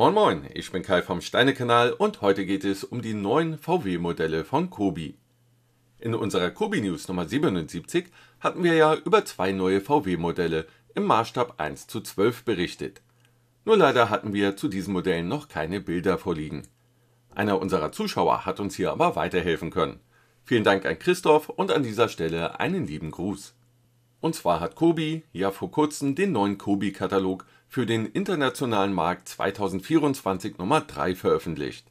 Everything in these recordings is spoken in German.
Moin Moin, ich bin Kai vom Steine-Kanal und heute geht es um die neuen VW-Modelle von Kobi. In unserer Kobi News Nummer 77 hatten wir ja über zwei neue VW-Modelle im Maßstab 1:12 berichtet. Nur leider hatten wir zu diesen Modellen noch keine Bilder vorliegen. Einer unserer Zuschauer hat uns hier aber weiterhelfen können. Vielen Dank an Christoph und an dieser Stelle einen lieben Gruß. Und zwar hat Kobi ja vor kurzem den neuen Kobi-Katalog für den internationalen Markt 2024 Nummer 3 veröffentlicht.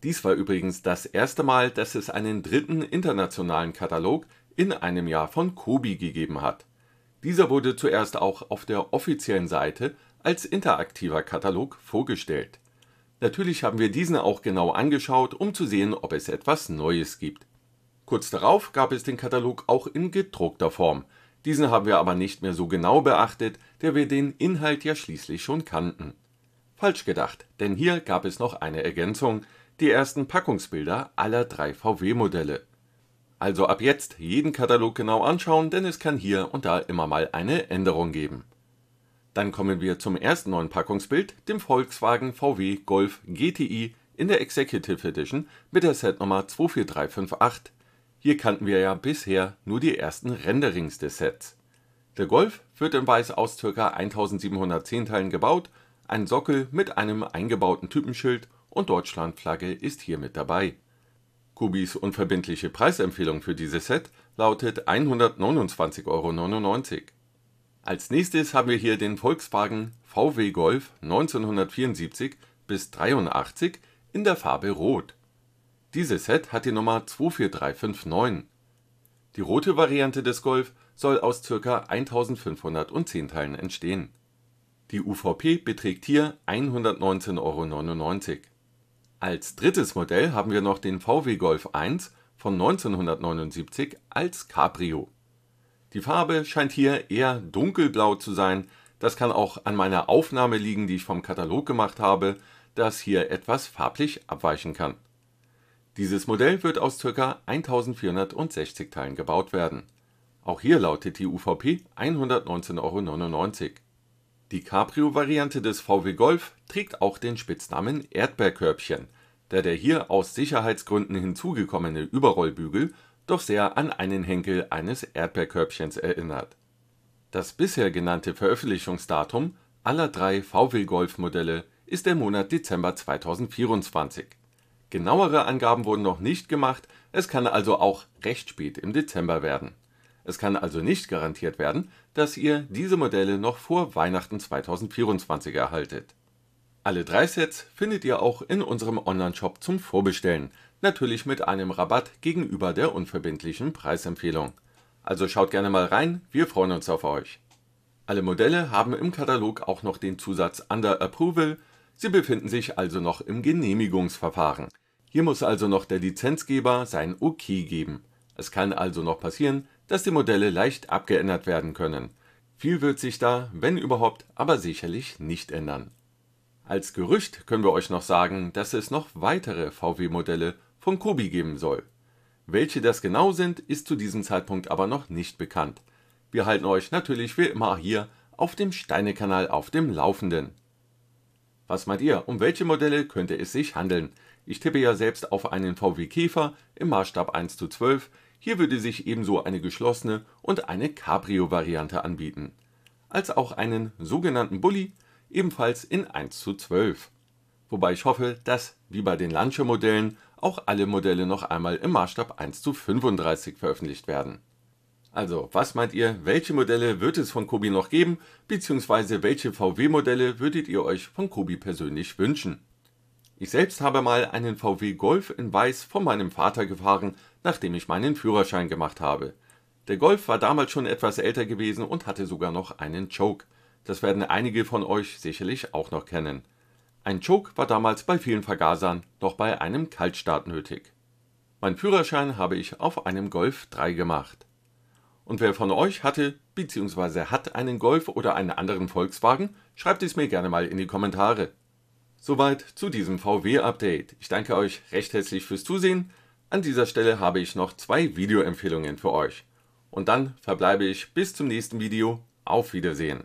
Dies war übrigens das erste Mal, dass es einen dritten internationalen Katalog in einem Jahr von Kobi gegeben hat. Dieser wurde zuerst auch auf der offiziellen Seite als interaktiver Katalog vorgestellt. Natürlich haben wir diesen auch genau angeschaut, um zu sehen, ob es etwas Neues gibt. Kurz darauf gab es den Katalog auch in gedruckter Form. Diesen haben wir aber nicht mehr so genau beachtet, da wir den Inhalt ja schließlich schon kannten. Falsch gedacht, denn hier gab es noch eine Ergänzung, die ersten Packungsbilder aller drei VW-Modelle. Also ab jetzt jeden Katalog genau anschauen, denn es kann hier und da immer mal eine Änderung geben. Dann kommen wir zum ersten neuen Packungsbild, dem Volkswagen VW Golf GTI in der Executive Edition mit der Setnummer 24358. Hier kannten wir ja bisher nur die ersten Renderings des Sets. Der Golf wird in Weiß aus ca. 1710 Teilen gebaut, ein Sockel mit einem eingebauten Typenschild und Deutschlandflagge ist hier mit dabei. Kobis unverbindliche Preisempfehlung für dieses Set lautet 129,99 €. Als nächstes haben wir hier den Volkswagen VW Golf 1974 bis 83 in der Farbe Rot. Dieses Set hat die Nummer 24359. Die rote Variante des Golf soll aus ca. 1510 Teilen entstehen. Die UVP beträgt hier 119,99 €. Als drittes Modell haben wir noch den VW Golf 1 von 1979 als Cabrio. Die Farbe scheint hier eher dunkelblau zu sein, das kann auch an meiner Aufnahme liegen, die ich vom Katalog gemacht habe, das hier etwas farblich abweichen kann. Dieses Modell wird aus ca. 1460 Teilen gebaut werden. Auch hier lautet die UVP 119,99 €. Die Cabrio-Variante des VW Golf trägt auch den Spitznamen Erdbeerkörbchen, da der hier aus Sicherheitsgründen hinzugekommene Überrollbügel doch sehr an einen Henkel eines Erdbeerkörbchens erinnert. Das bisher genannte Veröffentlichungsdatum aller drei VW Golf-Modelle ist der Monat Dezember 2024. Genauere Angaben wurden noch nicht gemacht, es kann also auch recht spät im Dezember werden. Es kann also nicht garantiert werden, dass ihr diese Modelle noch vor Weihnachten 2024 erhaltet. Alle drei Sets findet ihr auch in unserem Onlineshop zum Vorbestellen, natürlich mit einem Rabatt gegenüber der unverbindlichen Preisempfehlung. Also schaut gerne mal rein, wir freuen uns auf euch. Alle Modelle haben im Katalog auch noch den Zusatz Under Approval, sie befinden sich also noch im Genehmigungsverfahren. Hier muss also noch der Lizenzgeber sein OK geben. Es kann also noch passieren, dass die Modelle leicht abgeändert werden können. Viel wird sich da, wenn überhaupt, aber sicherlich nicht ändern. Als Gerücht können wir euch noch sagen, dass es noch weitere VW-Modelle von Kobi geben soll. Welche das genau sind, ist zu diesem Zeitpunkt aber noch nicht bekannt. Wir halten euch natürlich wie immer hier auf dem Steine-Kanal auf dem Laufenden. Was meint ihr, um welche Modelle könnte es sich handeln? Ich tippe ja selbst auf einen VW Käfer im Maßstab 1:12, hier würde sich ebenso eine geschlossene und eine Cabrio-Variante anbieten. Als auch einen sogenannten Bulli, ebenfalls in 1:12. Wobei ich hoffe, dass, wie bei den Lancia-Modellen, auch alle Modelle noch einmal im Maßstab 1:35 veröffentlicht werden. Also, was meint ihr, welche Modelle wird es von Kobi noch geben, beziehungsweise welche VW-Modelle würdet ihr euch von Kobi persönlich wünschen? Ich selbst habe mal einen VW Golf in Weiß von meinem Vater gefahren, nachdem ich meinen Führerschein gemacht habe. Der Golf war damals schon etwas älter gewesen und hatte sogar noch einen Choke. Das werden einige von euch sicherlich auch noch kennen. Ein Choke war damals bei vielen Vergasern noch bei einem Kaltstart nötig. Mein Führerschein habe ich auf einem Golf 3 gemacht. Und wer von euch hatte bzw. hat einen Golf oder einen anderen Volkswagen, schreibt es mir gerne mal in die Kommentare. Soweit zu diesem VW-Update. Ich danke euch recht herzlich fürs Zusehen. An dieser Stelle habe ich noch 2 Videoempfehlungen für euch. Und dann verbleibe ich bis zum nächsten Video. Auf Wiedersehen.